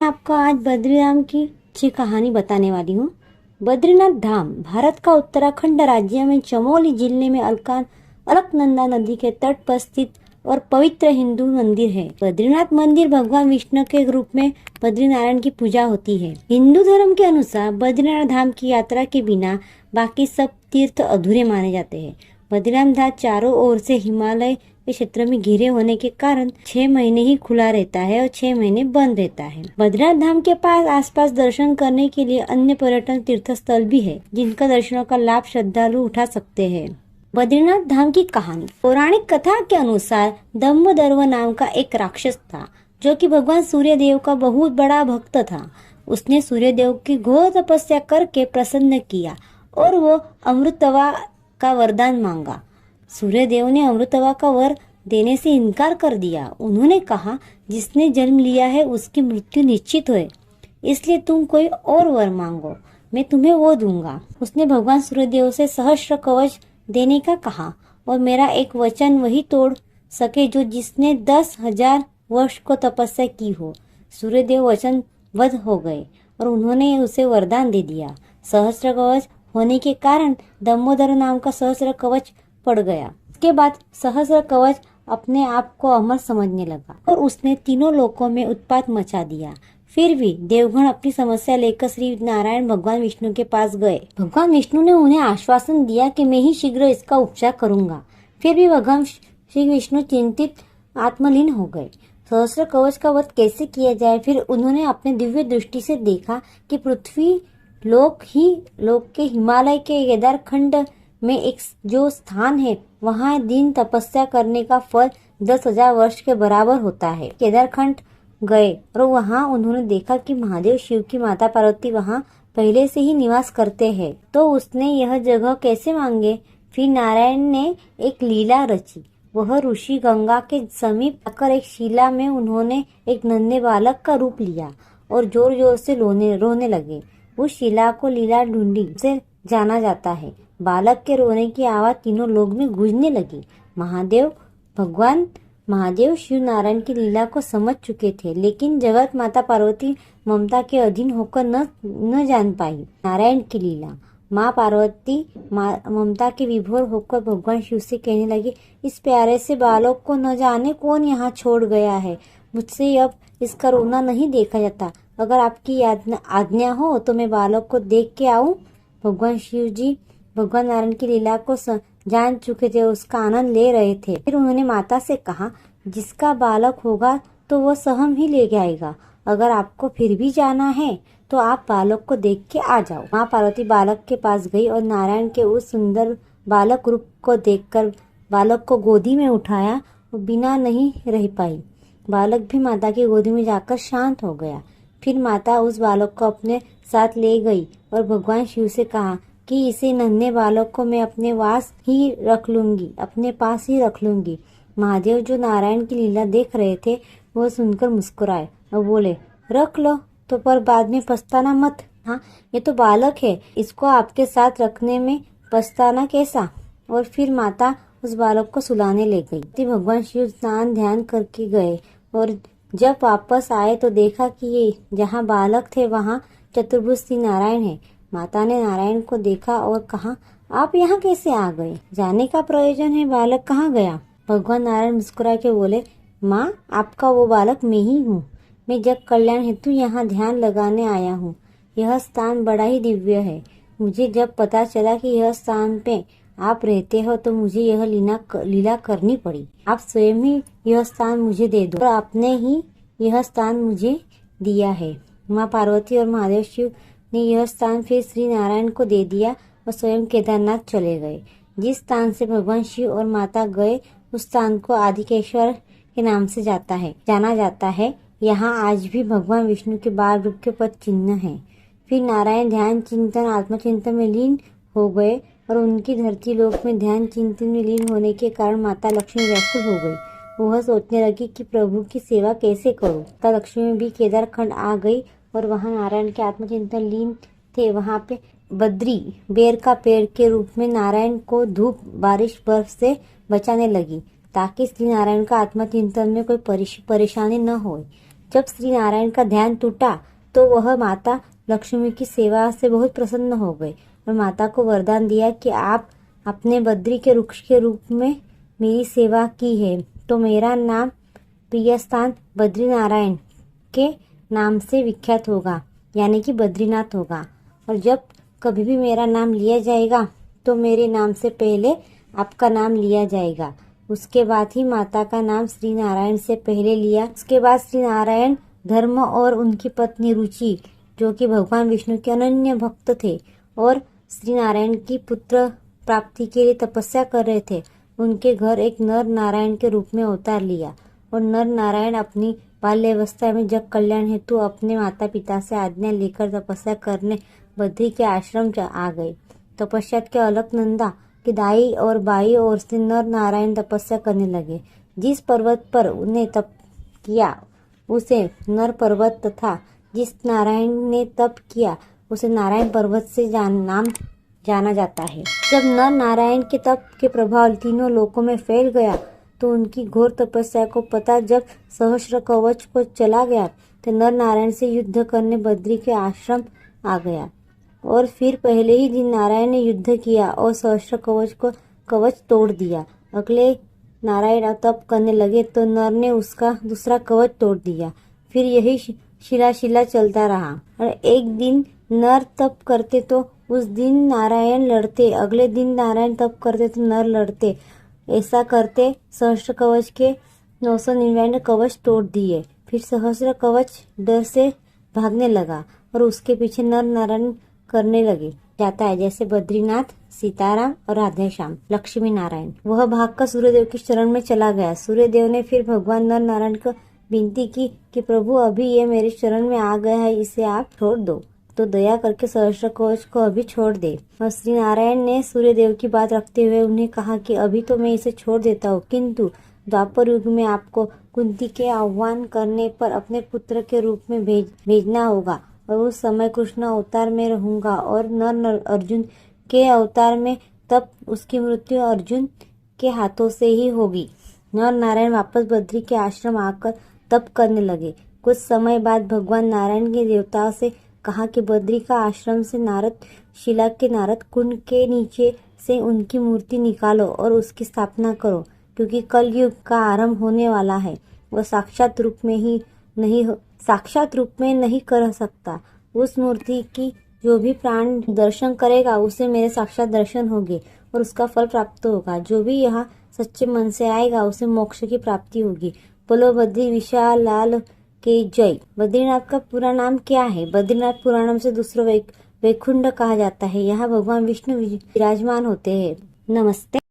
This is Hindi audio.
आपको आज बद्रीधाम की कहानी बताने वाली हूँ। बद्रीनाथ धाम भारत का उत्तराखंड राज्य में चमोली जिले में अलकनंदा नदी के तट पर स्थित और पवित्र हिंदू मंदिर है। बद्रीनाथ मंदिर भगवान विष्णु के रूप में बद्रीनारायण की पूजा होती है। हिंदू धर्म के अनुसार बद्रीनाथ धाम की यात्रा के बिना बाकी सब तीर्थ अधूरे माने जाते हैं। बद्रीनाथ धाम चारों ओर से हिमालय के क्षेत्र में घिरे होने के कारण 6 महीने ही खुला रहता है और 6 महीने बंद रहता है। बद्रीनाथ धाम के पास आसपास दर्शन करने के लिए अन्य पर्यटन तीर्थ स्थल भी है, जिनका दर्शनों का लाभ श्रद्धालु उठा सकते हैं। बद्रीनाथ धाम की कहानी। पौराणिक कथा के अनुसार दम्बदर्व नाम का एक राक्षस था, जो कि भगवान सूर्य देव का बहुत बड़ा भक्त था। उसने सूर्य देव की घोर तपस्या करके प्रसन्न किया और वो अमृतवा का वरदान मांगा। सूर्य देव ने अमृतवा का वर देने से इनकार कर दिया। उन्होंने कहा, जिसने जन्म लिया है उसकी मृत्यु निश्चित है, इसलिए तुम कोई और वर मांगो, मैं तुम्हें वो दूंगा। उसने भगवान सूर्यदेव से सहस्त्र कवच देने का कहा और मेरा एक वचन वही तोड़ सके जो जिसने 10,000 वर्ष को तपस्या की हो। सूर्यदेव वचनबद्ध हो गए और उन्होंने उसे वरदान दे दिया। सहस्त्र कवच होने के कारण दम्बोदर नाम का सहस्त्र कवच पड़ गया। उसके बाद सहस्त्र कवच अपने आप को अमर समझने लगा और उसने तीनों लोकों में उत्पात मचा दिया। फिर भी देवगण अपनी समस्या लेकर श्री नारायण भगवान विष्णु के पास गए। भगवान विष्णु ने उन्हें आश्वासन दिया कि मैं ही शीघ्र इसका उपचार करूंगा। फिर भी भगवान श्री विष्णु चिंतित आत्मलीन हो गए। सहस्त्र कवच का वध कैसे किया जाए। फिर उन्होंने अपने दिव्य दृष्टि से देखा कि पृथ्वी लोक के हिमालय के केदारखंड में एक जो स्थान है, वहाँ दिन तपस्या करने का फल 10,000 वर्ष के बराबर होता है। केदारखंड गए और वहाँ उन्होंने देखा कि महादेव शिव की माता पार्वती वहाँ पहले से ही निवास करते हैं। तो उसने यह जगह कैसे मांगे। फिर नारायण ने एक लीला रची। वह ऋषि गंगा के समीप आकर एक शिला में उन्होंने एक नन्हे बालक का रूप लिया और जोर जोर से रोने लगे। उस शिला को लीला ढूंढी से जाना जाता है। बालक के रोने की आवाज तीनों लोग में गूंजने लगी। भगवान महादेव शिव नारायण की लीला को समझ चुके थे, लेकिन जगत माता पार्वती ममता के अधीन होकर न जान पाई नारायण की लीला। माँ पार्वती ममता के विभोर होकर भगवान शिव से कहने लगे, इस प्यारे से बालक को न जाने कौन यहाँ छोड़ गया है। मुझसे अब इसका रोना नहीं देखा जाता। अगर आपकी आज्ञा हो तो मैं बालक को देख के आऊं। भगवान शिव जी भगवान नारायण की लीला को जान चुके थे, उसका आनंद ले रहे थे। फिर उन्होंने माता से कहा, जिसका बालक होगा तो वो स्वयं ही ले जाएगा। अगर आपको फिर भी जाना है तो आप बालक को देख के आ जाओ। माँ पार्वती बालक के पास गई और नारायण के उस सुंदर बालक रूप को देखकर बालक को गोदी में उठाया और बिना नहीं रह पाई। बालक भी माता की गोदी में जाकर शांत हो गया। फिर माता उस बालक को अपने साथ ले गई और भगवान शिव से कहा कि इसे नन्हे बालक को मैं अपने पास ही रख लूंगी। महादेव जो नारायण की लीला देख रहे थे, वो सुनकर मुस्कुराए और बोले, रख लो तो पर बाद में पछताना मत। हाँ, ये तो बालक है, इसको आपके साथ रखने में पछताना कैसा। और फिर माता उस बालक को सुलाने ले गई। भगवान शिव स्नान ध्यान करके गए और जब वापस आए तो देखा कि ये जहाँ बालक थे वहाँ चतुर्भुज श्री नारायण है। माता ने नारायण को देखा और कहा, आप यहाँ कैसे आ गए। जाने का प्रयोजन है, बालक कहाँ गया। भगवान नारायण मुस्कुरा के बोले, माँ, आपका वो बालक मैं ही हूँ। मैं जग कल्याण हेतु यहाँ ध्यान लगाने आया हूँ। यह स्थान बड़ा ही दिव्य है। मुझे जब पता चला कि यह स्थान पे आप रहते हो तो मुझे यह लीला करनी पड़ी। आप स्वयं ही यह स्थान मुझे दे दो। और आपने ही यह स्थान मुझे दिया है। माँ पार्वती और महादेव शिव ने यह स्थान फिर श्री नारायण को दे दिया और स्वयं केदारनाथ चले गए। जिस स्थान से भगवान शिव और माता गए उस स्थान को आदिकेश्वर के नाम से जाना जाता है। यहाँ आज भी भगवान विष्णु के बाल रूप के पद चिन्ह है। फिर नारायण ध्यान चिंतन आत्मचिंतन में लीन हो गए और उनकी धरती लोक में ध्यान चिंतन में लीन होने के कारण माता लक्ष्मी व्याकुल हो गई। वह सोचने लगी कि प्रभु की सेवा कैसे करूं। माता लक्ष्मी भी केदारखंड आ गई और वहाँ नारायण के आत्मचिंतन लीन थे। वहाँ पे बद्री बेर का पेड़ के रूप में नारायण को धूप, बारिश, बर्फ से बचाने लगी, ताकि श्री नारायण का आत्मचिंतन में कोई परेशानी न हो। जब श्री नारायण का ध्यान टूटा तो वह माता लक्ष्मी की सेवा से बहुत प्रसन्न हो गए और माता को वरदान दिया कि आप अपने बद्री के वृक्ष के रूप में मेरी सेवा की है तो मेरा नाम प्रिय स्थान बद्री नारायण के नाम से विख्यात होगा, यानी कि बद्रीनाथ होगा। और जब कभी भी मेरा नाम लिया जाएगा तो मेरे नाम से पहले आपका नाम लिया जाएगा। उसके बाद ही माता का नाम श्री नारायण से पहले लिया। उसके बाद श्री नारायण धर्म और उनकी पत्नी रुचि, जो कि भगवान विष्णु के अनन्य भक्त थे और श्री नारायण की पुत्र प्राप्ति के लिए तपस्या कर रहे थे, उनके घर एक नर नारायण के रूप में अवतार लिया। और नर नारायण अपनी बाल्यावस्था में जग कल्याण हेतु अपने माता पिता से आज्ञा लेकर तपस्या करने बद्री के आश्रम आ गए। तपस्या के अलकनंदा के दाई और बाई ओर से नर नारायण तपस्या करने लगे। जिस पर्वत पर उन्हें तप किया उसे नर पर्वत तथा जिस नारायण ने तप किया उसे नारायण पर्वत से नाम जाना जाता है। जब नर नारायण के तप के प्रभाव तीनों लोकों में फैल गया तो उनकी घोर तपस्या को पता जब सहस्र कवच को चला गया तो नर नारायण से युद्ध करने बद्री के आश्रम आ गया। और फिर पहले ही दिन नारायण ने युद्ध किया और सहस्र कवच तोड़ दिया। अगले नारायण तप करने लगे तो नर ने उसका दूसरा कवच तोड़ दिया। फिर यही शिला चलता रहा और एक दिन नर तप करते तो उस दिन नारायण लड़ते, अगले दिन नारायण तप करते तो नर लड़ते। ऐसा करते सहस्र कवच के 999 कवच तोड़ दिए। फिर सहस्र कवच डर से भागने लगा और उसके पीछे नर नारायण करने लगे जाता है, जैसे बद्रीनाथ, सीताराम और राधेश्याम, लक्ष्मी नारायण। वह भागकर सूर्यदेव की शरण में चला गया। सूर्यदेव ने फिर भगवान नर नारायण को विनती की कि प्रभु अभी ये मेरे शरण में आ गया है, इसे आप छोड़ दो तो दया करके सहस्र कवच को अभी छोड़ दे। और श्री नारायण ने सूर्यदेव की बात रखते हुए उन्हें कहा कि अभी तो मैं इसे छोड़ देता हूँ, किंतु द्वापर युग में आपको कुंती के आह्वान करने पर अपने पुत्र के रूप में भेजना होगा और उस समय कृष्ण अवतार में रहूंगा और नर अर्जुन के अवतार में, तब उसकी मृत्यु अर्जुन के हाथों से ही होगी। नर नारायण वापस बद्री के आश्रम आकर तप करने लगे। कुछ समय बाद भगवान नारायण के देवताओं से कहा कि बद्री का आश्रम से नारद शिला के नारद कुंड के नीचे से उनकी मूर्ति निकालो और उसकी स्थापना करो, क्योंकि कलयुग का आरंभ होने वाला है। वह साक्षात रूप में नहीं कर सकता। उस मूर्ति की जो भी प्राण दर्शन करेगा उसे मेरे साक्षात दर्शन होंगे और उसका फल प्राप्त होगा। जो भी यहाँ सच्चे मन से आएगा उसे मोक्ष की प्राप्ति होगी। बोलो बद्री विशाल लाल के जय। बद्रीनाथ का पूरा नाम क्या है? बद्रीनाथ पुराणम से दूसरा वैकुंठ कहा जाता है। यहाँ भगवान विष्णु विराजमान होते हैं। नमस्ते।